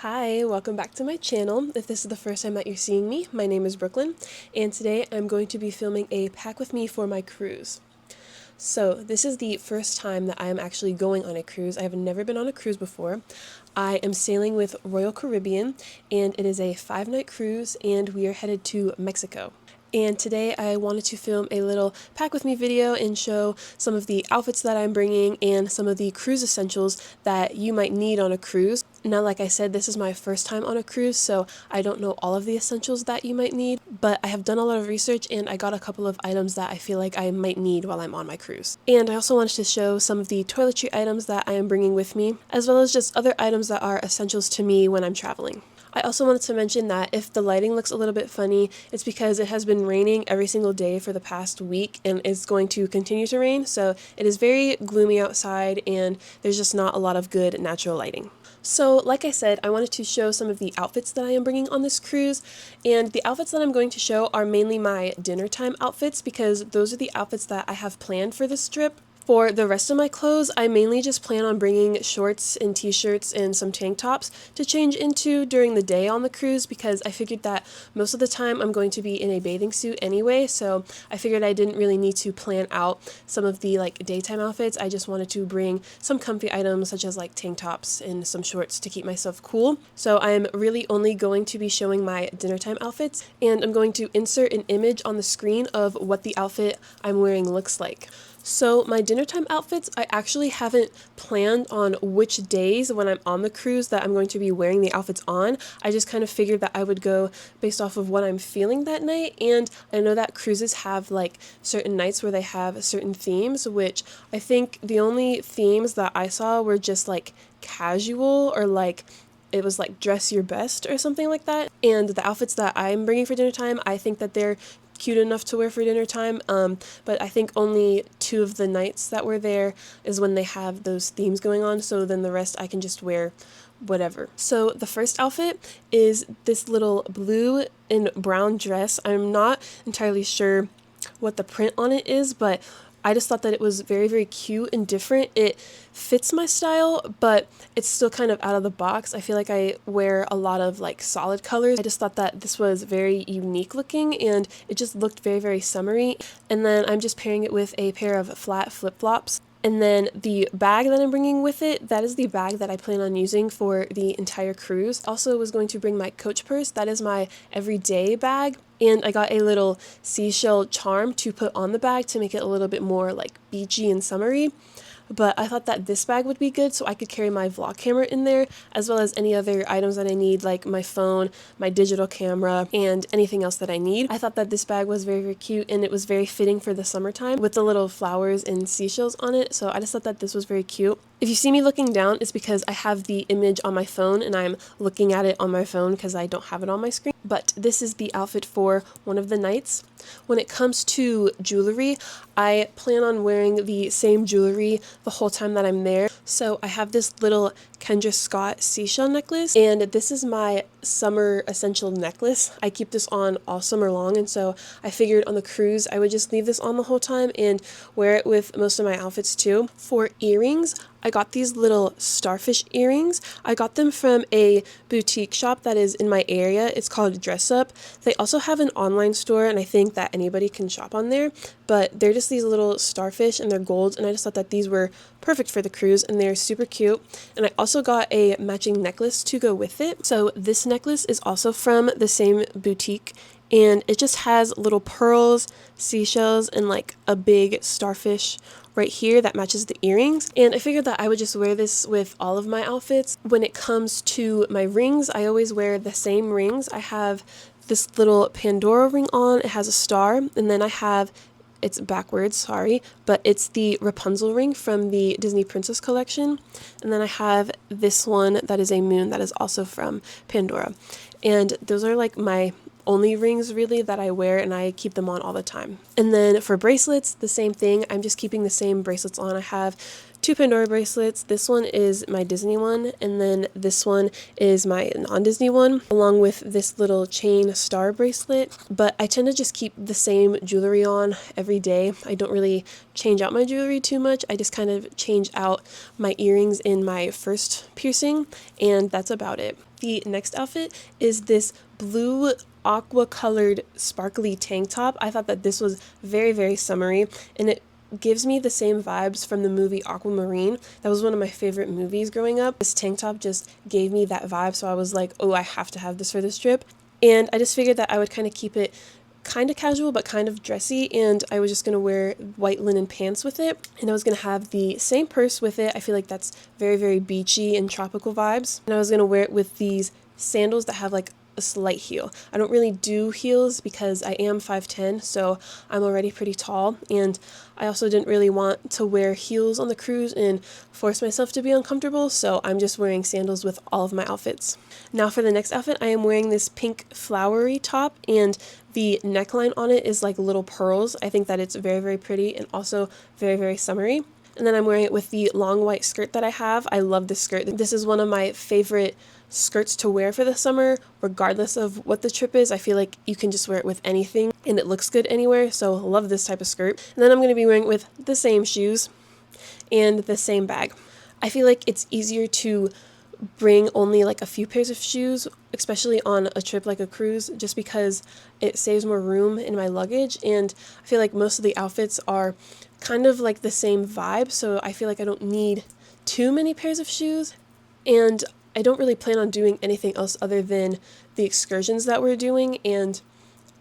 Hi, welcome back to my channel. If this is the first time that you're seeing me, my name is Brooklyn, and today I'm going to be filming a pack with me for my cruise. So this is the first time that I am actually going on a cruise. I have never been on a cruise before. I am sailing with Royal Caribbean, and it is a 5-night cruise, and we are headed to Mexico. And today I wanted to film a little pack with me video and show some of the outfits that I'm bringing and some of the cruise essentials that you might need on a cruise. Now, like I said, this is my first time on a cruise, so I don't know all of the essentials that you might need, but I have done a lot of research and I got a couple of items that I feel like I might need while I'm on my cruise. And I also wanted to show some of the toiletry items that I am bringing with me, as well as just other items that are essentials to me when I'm traveling. I also wanted to mention that if the lighting looks a little bit funny, it's because it has been raining every single day for the past week and it's going to continue to rain, so it is very gloomy outside and there's just not a lot of good natural lighting. So like I said, I wanted to show some of the outfits that I am bringing on this cruise, and the outfits that I'm going to show are mainly my dinner time outfits because those are the outfits that I have planned for this trip. For the rest of my clothes, I mainly just plan on bringing shorts and t-shirts and some tank tops to change into during the day on the cruise because I figured that most of the time I'm going to be in a bathing suit anyway, so I figured I didn't really need to plan out some of the daytime outfits. I just wanted to bring some comfy items such as tank tops and some shorts to keep myself cool. So I'm really only going to be showing my dinner time outfits, and I'm going to insert an image on the screen of what the outfit I'm wearing looks like. So my dinner time outfits, I actually haven't planned on which days when I'm on the cruise that I'm going to be wearing the outfits on. I just kind of figured that I would go based off of what I'm feeling that night, and I know that cruises have certain nights where they have certain themes, which I think the only themes that I saw were just casual or it was dress your best or something like that. And the outfits that I'm bringing for dinner time, I think that they're cute enough to wear for dinner time, but I think only 2 of the nights that we're there is when they have those themes going on, so then the rest I can just wear whatever. So the first outfit is this little blue and brown dress. I'm not entirely sure what the print on it is, but I just thought that it was very, very cute and different. It fits my style, but it's still kind of out of the box. I feel like I wear a lot of solid colors. I just thought that this was very unique looking and it just looked very, very summery. And then I'm just pairing it with a pair of flat flip-flops. And then the bag that I'm bringing with it, that is the bag that I plan on using for the entire cruise. Also was going to bring my Coach purse. That is my everyday bag. And I got a little seashell charm to put on the bag to make it a little bit more beachy and summery. But I thought that this bag would be good so I could carry my vlog camera in there, as well as any other items that I need, like my phone, my digital camera, and anything else that I need. I thought that this bag was very, very cute, and it was very fitting for the summertime with the little flowers and seashells on it, so I just thought that this was very cute. If you see me looking down, it's because I have the image on my phone and I'm looking at it on my phone because I don't have it on my screen. But this is the outfit for one of the nights. When it comes to jewelry, I plan on wearing the same jewelry the whole time that I'm there. So I have this little Kendra Scott seashell necklace, and this is my summer essential necklace. I keep this on all summer long, and so I figured on the cruise I would just leave this on the whole time and wear it with most of my outfits too. For earrings, I got these little starfish earrings. I got them from a boutique shop that is in my area. It's called Dress Up. They also have an online store, and I think that anybody can shop on there, but they're just these little starfish and they're gold, and I just thought that these were perfect for the cruise and they're super cute. And I also got a matching necklace to go with it. So this necklace is also from the same boutique, and it just has little pearls, seashells, and a big starfish right here that matches the earrings. And I figured that I would just wear this with all of my outfits. When it comes to my rings, I always wear the same rings. I have this little Pandora ring on. It has a star, and then I have, it's backwards, sorry, but it's the Rapunzel ring from the Disney Princess collection. And then I have this one that is a moon that is also from Pandora. And those are my only rings really that I wear, and I keep them on all the time. And then for bracelets, the same thing. I'm just keeping the same bracelets on. I have two Pandora bracelets. This one is my Disney one, and then this one is my non-Disney one, along with this little chain star bracelet. But I tend to just keep the same jewelry on every day. I don't really change out my jewelry too much. I just kind of change out my earrings in my first piercing, and that's about it. The next outfit is this blue aqua colored sparkly tank top. I thought that this was very, very summery, and it gives me the same vibes from the movie Aquamarine. That was one of my favorite movies growing up. This tank top just gave me that vibe, so I was like, oh, I have to have this for this trip. And I just figured that I would kind of keep it kind of casual but kind of dressy, and I was just going to wear white linen pants with it, and I was going to have the same purse with it. I feel like that's very, very beachy and tropical vibes. And I was going to wear it with these sandals that have like a slight heel. I don't really do heels because I am 5'10", so I'm already pretty tall, and I also didn't really want to wear heels on the cruise and force myself to be uncomfortable, so I'm just wearing sandals with all of my outfits. Now for the next outfit, I am wearing this pink flowery top, and the neckline on it is like little pearls. I think that it's very, very pretty and also very, very summery. And then I'm wearing it with the long white skirt that I have. I love this skirt. This is one of my favorite skirts to wear for the summer, regardless of what the trip is. I feel like you can just wear it with anything and it looks good anywhere, so love this type of skirt. And then I'm going to be wearing it with the same shoes and the same bag. I feel like it's easier to bring only like a few pairs of shoes, especially on a trip like a cruise, just because it saves more room in my luggage, and I feel like most of the outfits are kind of like the same vibe, so I feel like I don't need too many pairs of shoes, and I don't really plan on doing anything else other than the excursions that we're doing, and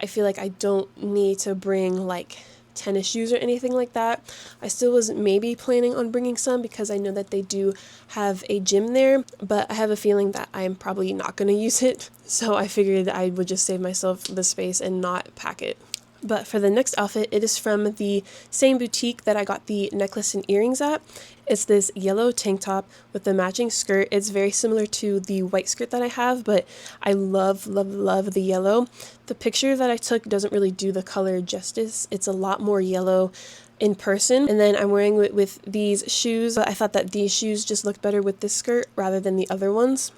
I feel like I don't need to bring like tennis shoes or anything like that. I still was maybe planning on bringing some because I know that they do have a gym there, but I have a feeling that I'm probably not going to use it, so I figured I would just save myself the space and not pack it. But for the next outfit, it is from the same boutique that I got the necklace and earrings at. It's this yellow tank top with the matching skirt. It's very similar to the white skirt that I have, but I love, love, love the yellow. The picture that I took doesn't really do the color justice. It's a lot more yellow in person. And then I'm wearing it with these shoes, but I thought that these shoes just looked better with this skirt rather than the other ones.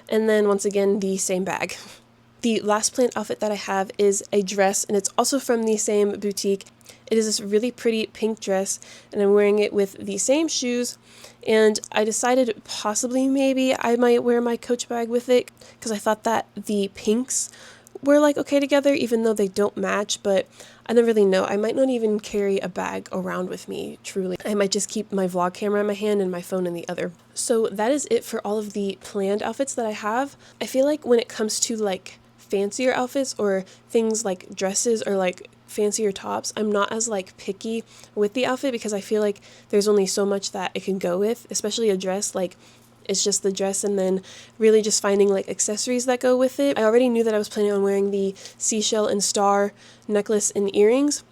And then once again, the same bag. The last planned outfit that I have is a dress, and it's also from the same boutique. It is this really pretty pink dress, and I'm wearing it with the same shoes, and I decided possibly maybe I might wear my Coach bag with it, because I thought that the pinks were like okay together, even though they don't match, but I don't really know. I might not even carry a bag around with me, truly. I might just keep my vlog camera in my hand and my phone in the other. So that is it for all of the planned outfits that I have. I feel like when it comes to like fancier outfits or things like dresses or like fancier tops, I'm not as like picky with the outfit because I feel like there's only so much that it can go with, especially a dress. Like it's just the dress, and then really just finding like accessories that go with it. I already knew that I was planning on wearing the seashell and star necklace and earrings,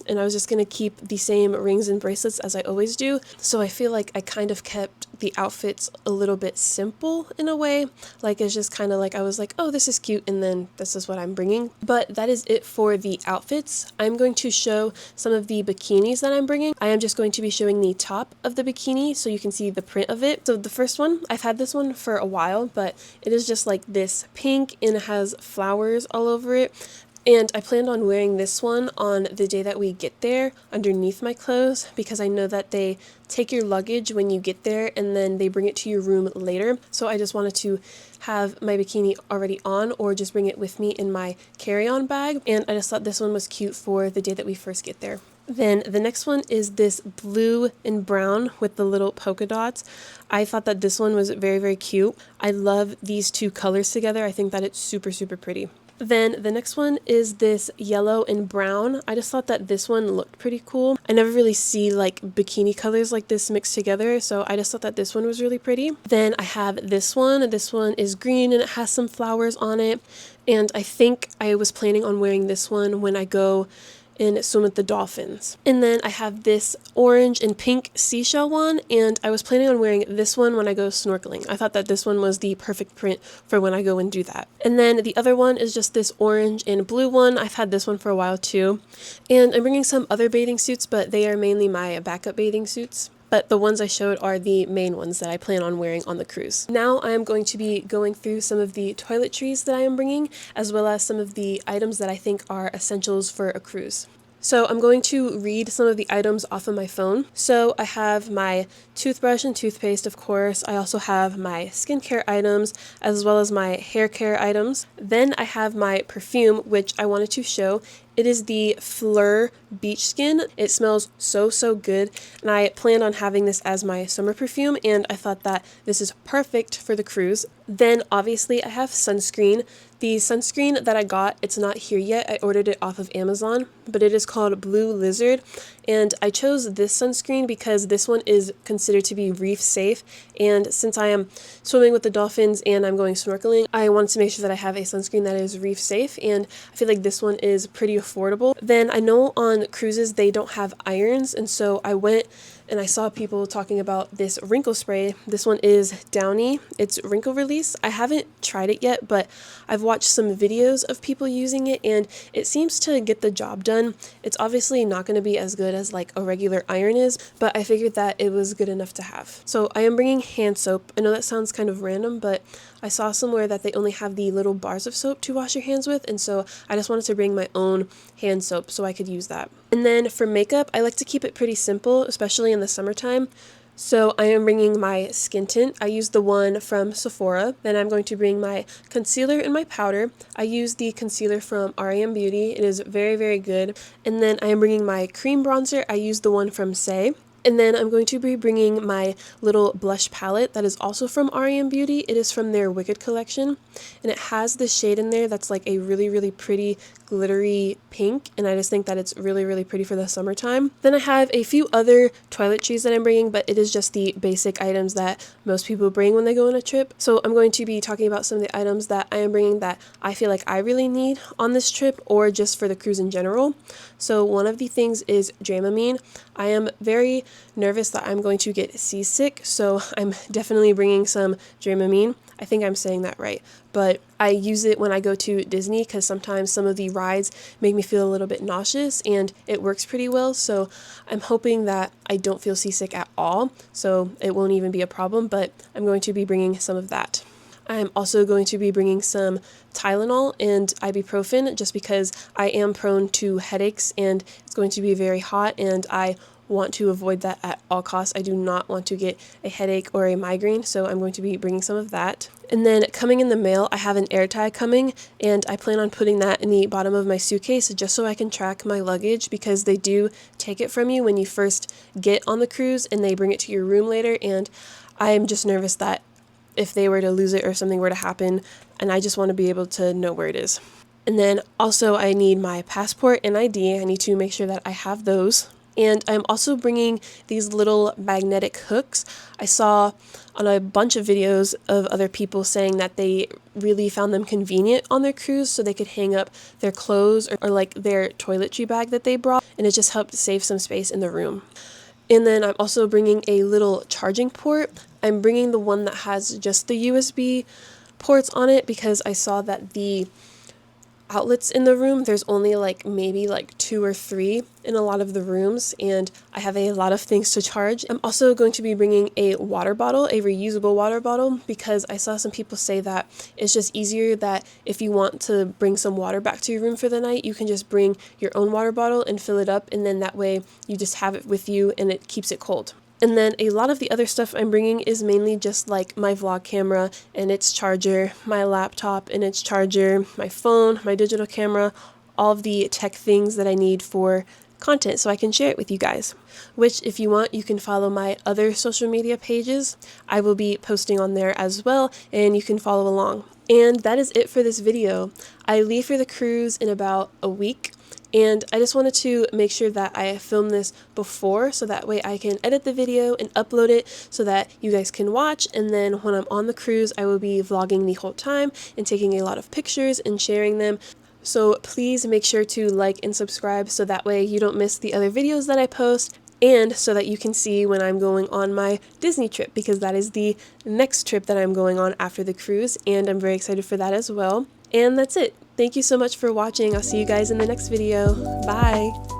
and I was just going to keep the same rings and bracelets as I always do. So I feel like I kind of kept the outfits a little bit simple in a way. Like it's just kind of like I was like, oh, this is cute, and then this is what I'm bringing. But that is it for the outfits. I'm going to show some of the bikinis that I'm bringing. I am just going to be showing the top of the bikini so you can see the print of it. So the first one, I've had this one for a while, but it is just like this pink and it has flowers all over it. And I planned on wearing this one on the day that we get there underneath my clothes because I know that they take your luggage when you get there and then they bring it to your room later. So I just wanted to have my bikini already on or just bring it with me in my carry-on bag. And I just thought this one was cute for the day that we first get there. Then the next one is this blue and brown with the little polka dots. I thought that this one was very, very cute. I love these two colors together. I think that it's super, super pretty. Then the next one is this yellow and brown. I just thought that this one looked pretty cool. I never really see like bikini colors like this mixed together, so I just thought that this one was really pretty. Then I have this one. This one is green and it has some flowers on it. And I think I was planning on wearing this one when I go and swim with the dolphins. And then I have this orange and pink seashell one, and I was planning on wearing this one when I go snorkeling. I thought that this one was the perfect print for when I go and do that. And then the other one is just this orange and blue one. I've had this one for a while too. And I'm bringing some other bathing suits, but they are mainly my backup bathing suits. but the ones I showed are the main ones that I plan on wearing on the cruise. Now I am going to be going through some of the toiletries that I am bringing, as well as some of the items that I think are essentials for a cruise. So I'm going to read some of the items off of my phone. So I have my toothbrush and toothpaste, of course. I also have my skincare items, as well as my hair care items. Then I have my perfume, which I wanted to show. It is the Fleur Beach Skin. It smells so good, and I planned on having this as my summer perfume, and I thought that this is perfect for the cruise. Then obviously I have sunscreen. The sunscreen that I got, it's not here yet. I ordered it off of Amazon, but it is called Blue Lizard, and I chose this sunscreen because this one is considered to be reef safe, and since I am swimming with the dolphins and I'm going snorkeling, I wanted to make sure that I have a sunscreen that is reef safe, and I feel like this one is pretty affordable. Then I know on cruises they don't have irons, and so I went and I saw people talking about this wrinkle spray. This one is Downy. It's wrinkle release. I haven't tried it yet, but I've watched some videos of people using it, and it seems to get the job done. It's obviously not going to be as good as like a regular iron is, but I figured that it was good enough to have. So I am bringing hand soap. I know that sounds kind of random, but I saw somewhere that they only have the little bars of soap to wash your hands with, and so I just wanted to bring my own hand soap so I could use that. And then for makeup, I like to keep it pretty simple, especially in the summertime. So I am bringing my skin tint. I use the one from Sephora. Then I'm going to bring my concealer and my powder. I use the concealer from REM Beauty. It is very good. And then I am bringing my cream bronzer. I use the one from Say. And then I'm going to be bringing my little blush palette that is also from REM Beauty. It is from their Wicked collection, and it has this shade in there that's like a really pretty glittery pink, and I just think that it's really pretty for the summertime. Then I have a few other toiletries that I'm bringing, but it is just the basic items that most people bring when they go on a trip. So I'm going to be talking about some of the items that I am bringing that I feel like I really need on this trip, or just for the cruise in general. So one of the things is Dramamine. I am very nervous that I'm going to get seasick, so I'm definitely bringing some Dramamine. I think I'm saying that right, but I use it when I go to Disney because sometimes some of the rides make me feel a little bit nauseous, and it works pretty well, so I'm hoping that I don't feel seasick at all, so it won't even be a problem, but I'm going to be bringing some of that. I'm also going to be bringing some Tylenol and ibuprofen just because I am prone to headaches, and it's going to be very hot, and I want to avoid that at all costs. I do not want to get a headache or a migraine, so I'm going to be bringing some of that. And then coming in the mail, I have an air tag coming, and I plan on putting that in the bottom of my suitcase just so I can track my luggage, because they do take it from you when you first get on the cruise and they bring it to your room later, and I'm just nervous that if they were to lose it or something were to happen, and I just want to be able to know where it is. And then also I need my passport and ID. I need to make sure that I have those. And I'm also bringing these little magnetic hooks. I saw on a bunch of videos of other people saying that they really found them convenient on their cruise, so they could hang up their clothes or like their toiletry bag that they brought, and it just helped save some space in the room. And then I'm also bringing a little charging port. I'm bringing the one that has just the USB ports on it because I saw that the outlets in the room, there's only maybe 2 or 3 in a lot of the rooms, and I have a lot of things to charge. I'm also going to be bringing a water bottle, a reusable water bottle, because I saw some people say that it's just easier that if you want to bring some water back to your room for the night, you can just bring your own water bottle and fill it up, and then that way you just have it with you and it keeps it cold. And then a lot of the other stuff I'm bringing is mainly just like my vlog camera and its charger, my laptop and its charger, my phone, my digital camera, all of the tech things that I need for content so I can share it with you guys. Which, if you want, you can follow my other social media pages. I will be posting on there as well, and you can follow along. And that is it for this video. I leave for the cruise in about a week. And I just wanted to make sure that I film this before, so that way I can edit the video and upload it so that you guys can watch, and then when I'm on the cruise I will be vlogging the whole time and taking a lot of pictures and sharing them. So please make sure to like and subscribe so that way you don't miss the other videos that I post, and so that you can see when I'm going on my Disney trip, because that is the next trip that I'm going on after the cruise, and I'm very excited for that as well. And that's it. Thank you so much for watching. I'll see you guys in the next video. Bye!